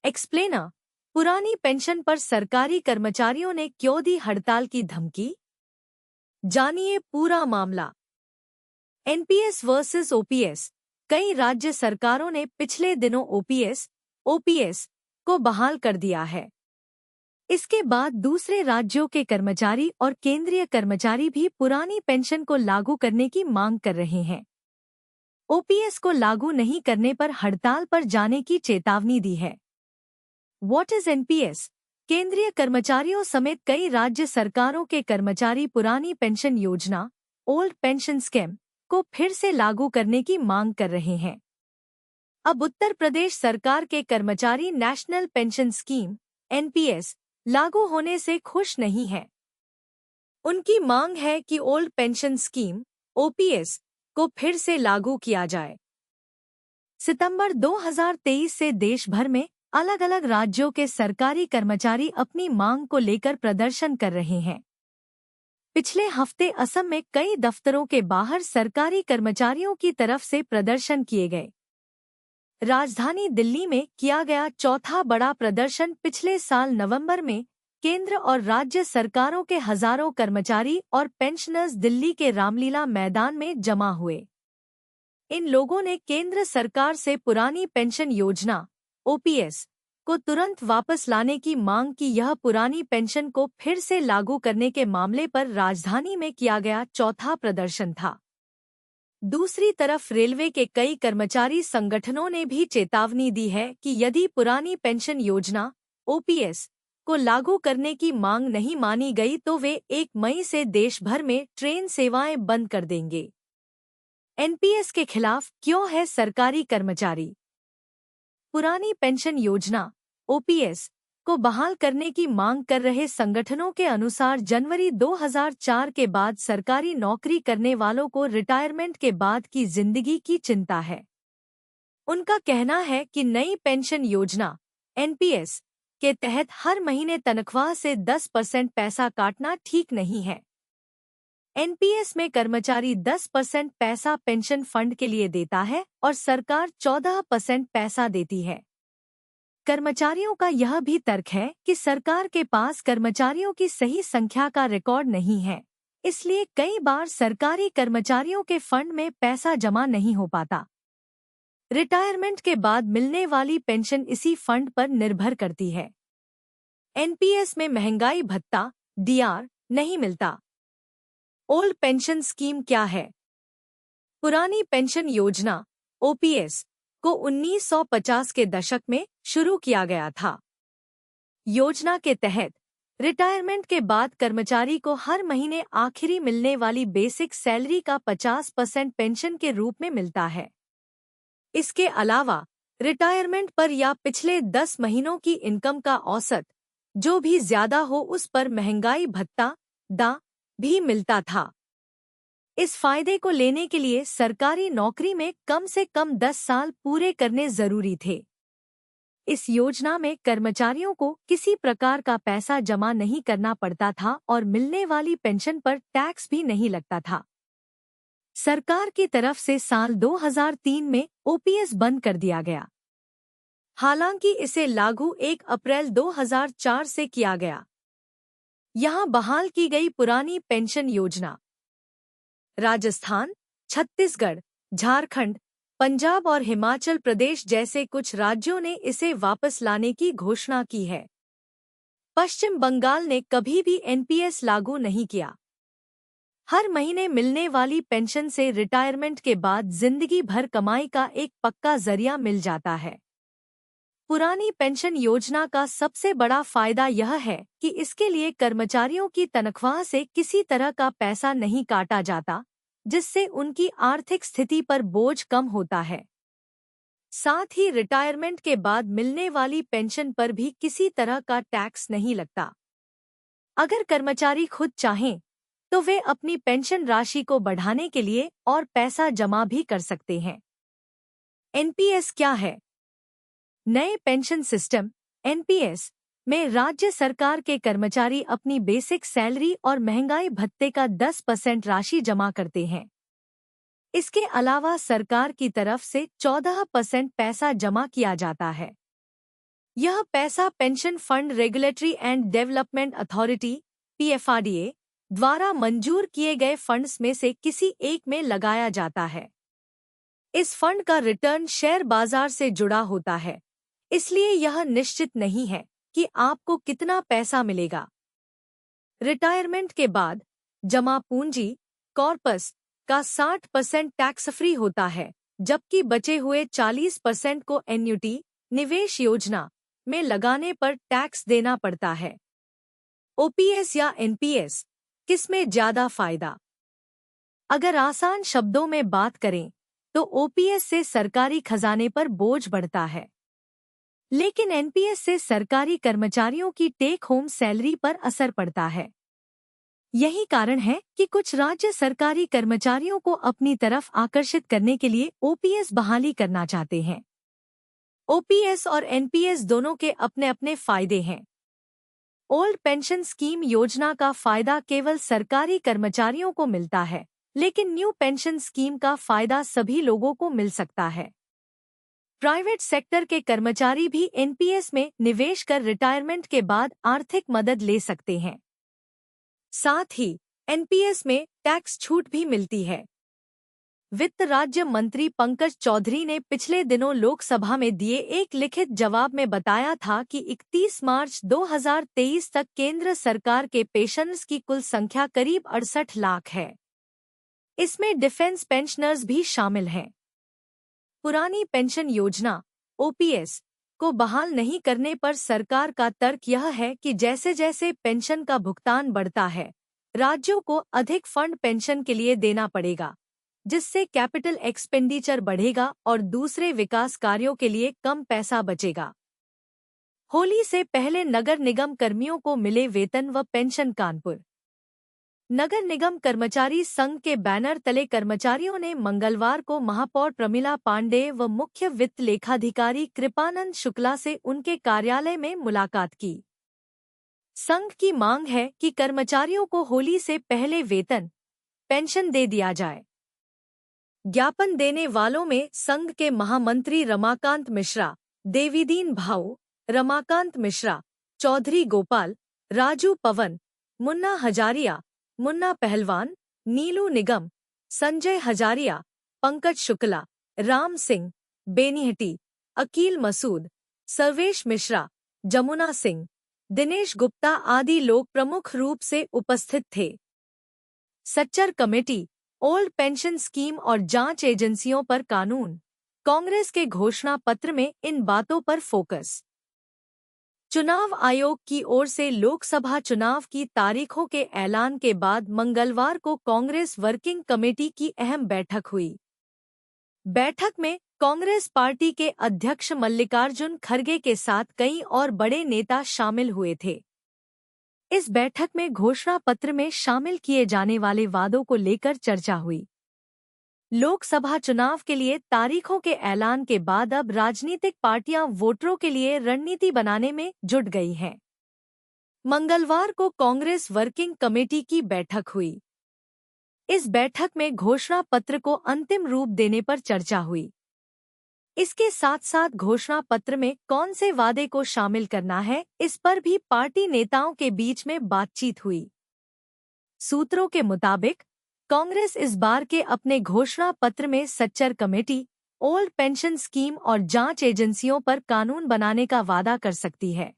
Explainer. पुरानी pension पर सरकारी कर्मचारियों ने क्यों दी हड़ताल की धमकी? जानिए पूरा मामला। NPS versus OPS. कई राज्य सरकारों ने पिछले दिनों ओपीएस को बहाल कर दिया है। इसके बाद दूसरे राज्यों के कर्मचारी और केंद्रीय कर्मचारी भी पुरानी पेंशन को लागू करने की मांग कर रहे हैं। ओपीएस को लागू नहीं करने पर हड़ताल पर जाने की चेतावनी दी है। What is NPS? केंद्रीय कर्मचारियों समेत कई राज्य सरकारों के कर्मचारी पुरानी पेंशन योजना ओल्ड पेंशन स्कीम को फिर से लागू करने की मांग कर रहे हैं। अब उत्तर प्रदेश सरकार के कर्मचारी नेशनल पेंशन स्कीम एनपीएस लागू होने से खुश नहीं है। उनकी मांग है कि ओल्ड पेंशन स्कीम ओपीएस को फिर से लागू किया जाए। सितंबर 2023 से देश भर में अलग अलग राज्यों के सरकारी कर्मचारी अपनी मांग को लेकर प्रदर्शन कर रहे हैं। पिछले हफ्ते असम में कई दफ्तरों के बाहर सरकारी कर्मचारियों की तरफ से प्रदर्शन किए गए। राजधानी दिल्ली में किया गया चौथा बड़ा प्रदर्शन पिछले साल नवंबर में केंद्र और राज्य सरकारों के हजारों कर्मचारी और पेंशनर्स दिल्ली के रामलीला मैदान में जमा हुए। इन लोगों ने केंद्र सरकार से पुरानी पेंशन योजना ओपीएस को तुरंत वापस लाने की मांग की। यह पुरानी पेंशन को फिर से लागू करने के मामले पर राजधानी में किया गया चौथा प्रदर्शन था। दूसरी तरफ रेलवे के कई कर्मचारी संगठनों ने भी चेतावनी दी है कि यदि पुरानी पेंशन योजना ओपीएस को लागू करने की मांग नहीं मानी गई तो वे 1 मई से देश भर में ट्रेन सेवाएं बंद कर देंगे। एनपीएस के खिलाफ क्यों है सरकारी कर्मचारी? पुरानी पेंशन योजना ओपीएस को बहाल करने की मांग कर रहे संगठनों के अनुसार जनवरी 2004 के बाद सरकारी नौकरी करने वालों को रिटायरमेंट के बाद की जिंदगी की चिंता है। उनका कहना है कि नई पेंशन योजना एनपीएस के तहत हर महीने तनख्वाह से 10% पैसा काटना ठीक नहीं है। एनपीएस में कर्मचारी 10% पैसा पेंशन फंड के लिए देता है और सरकार 14% पैसा देती है। कर्मचारियों का यह भी तर्क है कि सरकार के पास कर्मचारियों की सही संख्या का रिकॉर्ड नहीं है, इसलिए कई बार सरकारी कर्मचारियों के फंड में पैसा जमा नहीं हो पाता। रिटायरमेंट के बाद मिलने वाली पेंशन इसी फंड पर निर्भर करती है। एनपीएस में महंगाई भत्ता डीआर नहीं मिलता। ओल्ड पेंशन स्कीम क्या है? पुरानी पेंशन योजना ओपीएस को 1950 के दशक में शुरू किया गया था। योजना के तहत रिटायरमेंट के बाद कर्मचारी को हर महीने आखिरी मिलने वाली बेसिक सैलरी का 50% पेंशन के रूप में मिलता है। इसके अलावा रिटायरमेंट पर या पिछले 10 महीनों की इनकम का औसत जो भी ज्यादा हो उस पर महंगाई भत्ता डा भी मिलता था। इस फायदे को लेने के लिए सरकारी नौकरी में कम से कम 10 साल पूरे करने जरूरी थे। इस योजना में कर्मचारियों को किसी प्रकार का पैसा जमा नहीं करना पड़ता था और मिलने वाली पेंशन पर टैक्स भी नहीं लगता था। सरकार की तरफ से साल 2003 में ओपीएस बंद कर दिया गया। हालांकि इसे लागू 1 अप्रैल 2004 से किया गया। यहाँ बहाल की गई पुरानी पेंशन योजना राजस्थान, छत्तीसगढ़, झारखंड, पंजाब और हिमाचल प्रदेश जैसे कुछ राज्यों ने इसे वापस लाने की घोषणा की है। पश्चिम बंगाल ने कभी भी एनपीएस लागू नहीं किया। हर महीने मिलने वाली पेंशन से रिटायरमेंट के बाद जिंदगी भर कमाई का एक पक्का जरिया मिल जाता है। पुरानी पेंशन योजना का सबसे बड़ा फायदा यह है कि इसके लिए कर्मचारियों की तनख्वाह से किसी तरह का पैसा नहीं काटा जाता, जिससे उनकी आर्थिक स्थिति पर बोझ कम होता है। साथ ही रिटायरमेंट के बाद मिलने वाली पेंशन पर भी किसी तरह का टैक्स नहीं लगता। अगर कर्मचारी खुद चाहें तो वे अपनी पेंशन राशि को बढ़ाने के लिए और पैसा जमा भी कर सकते हैं। एनपीएस क्या है? नए पेंशन सिस्टम एनपीएस में राज्य सरकार के कर्मचारी अपनी बेसिक सैलरी और महंगाई भत्ते का 10% राशि जमा करते हैं। इसके अलावा सरकार की तरफ से 14% पैसा जमा किया जाता है। यह पैसा pension fund regulatory and development authority (PFRDA) द्वारा मंजूर किए गए फंड्स में से किसी एक में लगाया जाता है। इस फंड का रिटर्न शेयर बाजार से जुड़ा होता है, इसलिए यह निश्चित नहीं है कि आपको कितना पैसा मिलेगा। रिटायरमेंट के बाद जमा पूंजी कॉर्पस का 60% टैक्स फ्री होता है, जबकि बचे हुए 40% को एन्युटी निवेश योजना में लगाने पर टैक्स देना पड़ता है। ओपीएस या एनपीएस, किसमें ज्यादा फायदा? अगर आसान शब्दों में बात करें तो ओपीएस से सरकारी खजाने पर बोझ बढ़ता है, लेकिन एनपीएस से सरकारी कर्मचारियों की टेक होम सैलरी पर असर पड़ता है। यही कारण है कि कुछ राज्य सरकारी कर्मचारियों को अपनी तरफ आकर्षित करने के लिए ओपीएस बहाली करना चाहते हैं। ओपीएस और एनपीएस दोनों के अपने अपने फायदे हैं। ओल्ड पेंशन स्कीम योजना का फायदा केवल सरकारी कर्मचारियों को मिलता है, लेकिन न्यू पेंशन स्कीम का फायदा सभी लोगों को मिल सकता है। प्राइवेट सेक्टर के कर्मचारी भी एनपीएस में निवेश कर रिटायरमेंट के बाद आर्थिक मदद ले सकते हैं। साथ ही एनपीएस में टैक्स छूट भी मिलती है। वित्त राज्य मंत्री पंकज चौधरी ने पिछले दिनों लोकसभा में दिए एक लिखित जवाब में बताया था कि 31 मार्च 2023 तक केंद्र सरकार के पेंशनर्स की कुल संख्या करीब 68 लाख है। इसमें डिफेंस पेंशनर्स भी शामिल हैं। पुरानी पेंशन योजना ओपीएस को बहाल नहीं करने पर सरकार का तर्क यह है कि जैसे जैसे पेंशन का भुगतान बढ़ता है, राज्यों को अधिक फंड पेंशन के लिए देना पड़ेगा, जिससे कैपिटल एक्सपेंडिचर बढ़ेगा और दूसरे विकास कार्यों के लिए कम पैसा बचेगा। होली से पहले नगर निगम कर्मियों को मिले वेतन व पेंशन। कानपुर नगर निगम कर्मचारी संघ के बैनर तले कर्मचारियों ने मंगलवार को महापौर प्रमिला पांडेय व मुख्य वित्त लेखाधिकारी कृपानंद शुक्ला से उनके कार्यालय में मुलाकात की। संघ की मांग है कि कर्मचारियों को होली से पहले वेतन पेंशन दे दिया जाए। ज्ञापन देने वालों में संघ के महामंत्री रमाकांत मिश्रा, देवीदीन भाऊ, रमाकांत मिश्रा, चौधरी गोपाल, राजू पवन, मुन्ना हजारिया, मुन्ना पहलवान, नीलू निगम, संजय हजारिया, पंकज शुक्ला, राम सिंह, बेनीहटी, अकील मसूद, सर्वेश मिश्रा, जमुना सिंह, दिनेश गुप्ता आदि लोग प्रमुख रूप से उपस्थित थे। Sachar committee old pension scheme और जांच एजेंसियों पर कानून, कांग्रेस के घोषणा पत्र में इन बातों पर फोकस। चुनाव आयोग की ओर से लोकसभा चुनाव की तारीखों के ऐलान के बाद मंगलवार को कांग्रेस वर्किंग कमेटी की अहम बैठक हुई। बैठक में कांग्रेस पार्टी के अध्यक्ष मल्लिकार्जुन खड़गे के साथ कई और बड़े नेता शामिल हुए थे। इस बैठक में घोषणा पत्र में शामिल किए जाने वाले वादों को लेकर चर्चा हुई। लोकसभा चुनाव के लिए तारीखों के ऐलान के बाद अब राजनीतिक पार्टियां वोटरों के लिए रणनीति बनाने में जुट गई हैं। मंगलवार को कांग्रेस वर्किंग कमेटी की बैठक हुई। इस बैठक में घोषणा पत्र को अंतिम रूप देने पर चर्चा हुई। इसके साथ साथ घोषणा पत्र में कौन से वादे को शामिल करना है, इस पर भी पार्टी नेताओं के बीच में बातचीत हुई। सूत्रों के मुताबिक कांग्रेस इस बार के अपने घोषणा पत्र में Sachar committee, old pension scheme और जांच एजेंसियों पर कानून बनाने का वादा कर सकती है।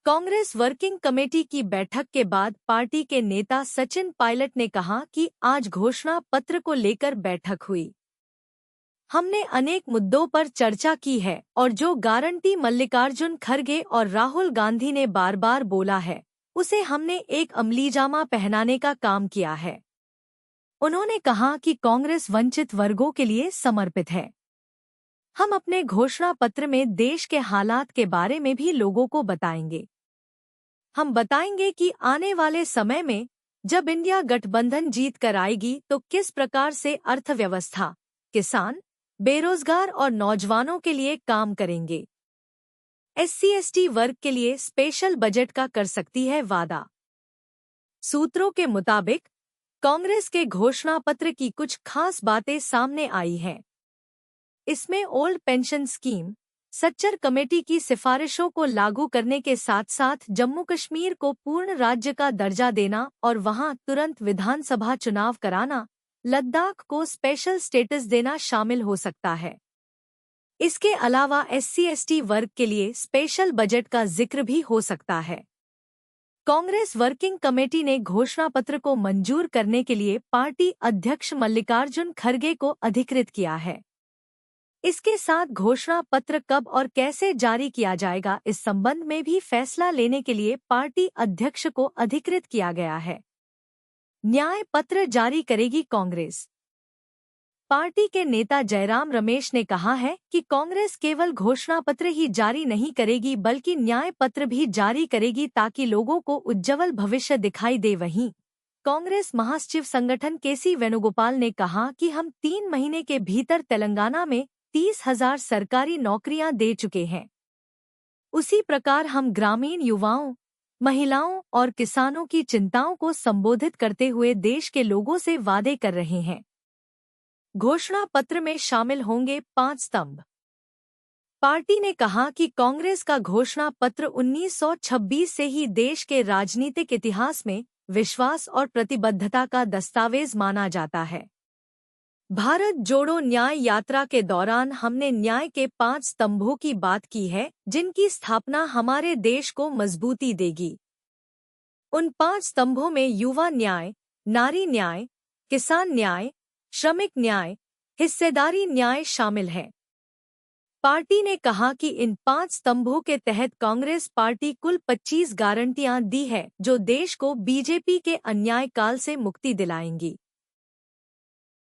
कांग्रेस वर्किंग कमेटी की बैठक के बाद पार्टी के नेता सचिन पायलट ने कहा कि आज घोषणा पत्र को लेकर बैठक हुई। हमने अनेक मुद्दों पर चर्चा की है और जो गारंटी मल्लिकार्जुन खड़गे और राहुल गांधी ने बार बार बोला है, उसे हमने एक अमलीजामा पहनाने का काम किया है। उन्होंने कहा कि कांग्रेस वंचित वर्गों के लिए समर्पित है। हम अपने घोषणा पत्र में देश के हालात के बारे में भी लोगों को बताएंगे। हम बताएंगे कि आने वाले समय में जब इंडिया गठबंधन जीत कर आएगी तो किस प्रकार से अर्थव्यवस्था, किसान, बेरोजगार और नौजवानों के लिए काम करेंगे। SC/ST वर्ग के लिए स्पेशल बजट का कर सकती है वादा। सूत्रों के मुताबिक कांग्रेस के घोषणा पत्र की कुछ खास बातें सामने आई हैं। इसमें old pension scheme, Sachar committee की सिफारिशों को लागू करने के साथ साथ जम्मू कश्मीर को पूर्ण राज्य का दर्जा देना और वहां तुरंत विधानसभा चुनाव कराना, लद्दाख को स्पेशल स्टेटस देना शामिल हो सकता है। इसके अलावा SC/ST वर्ग के लिए स्पेशल बजट का जिक्र भी हो सकता है। कांग्रेस वर्किंग कमेटी ने घोषणा पत्र को मंजूर करने के लिए पार्टी अध्यक्ष मल्लिकार्जुन खड़गे को अधिकृत किया है। इसके साथ घोषणा पत्र कब और कैसे जारी किया जाएगा इस संबंध में भी फैसला लेने के लिए पार्टी अध्यक्ष को अधिकृत किया गया है। न्याय पत्र जारी करेगी कांग्रेस। पार्टी के नेता जयराम रमेश ने कहा है कि कांग्रेस केवल घोषणा पत्र ही जारी नहीं करेगी बल्कि न्याय पत्र भी जारी करेगी ताकि लोगों को उज्जवल भविष्य दिखाई दे। वहीं कांग्रेस महासचिव संगठन KC वेणुगोपाल ने कहा कि हम 3 महीने के भीतर तेलंगाना में 30,000 सरकारी नौकरियां दे चुके हैं। उसी प्रकार हम ग्रामीण युवाओं, महिलाओं और किसानों की चिंताओं को संबोधित करते हुए देश के लोगों से वादे कर रहे हैं। घोषणा पत्र में शामिल होंगे 5 स्तंभ। पार्टी ने कहा कि कांग्रेस का घोषणा पत्र 1926 से ही देश के राजनीतिक इतिहास में विश्वास और प्रतिबद्धता का दस्तावेज माना जाता है। भारत जोड़ो न्याय यात्रा के दौरान हमने न्याय के 5 स्तंभों की बात की है जिनकी स्थापना हमारे देश को मजबूती देगी। उन 5 स्तंभों में युवा न्याय, नारी न्याय, किसान न्याय, श्रमिक न्याय, हिस्सेदारी न्याय शामिल है। पार्टी ने कहा कि इन 5 स्तंभों के तहत कांग्रेस पार्टी कुल 25 गारंटियां दी है जो देश को बीजेपी के अन्याय काल से मुक्ति दिलाएंगी।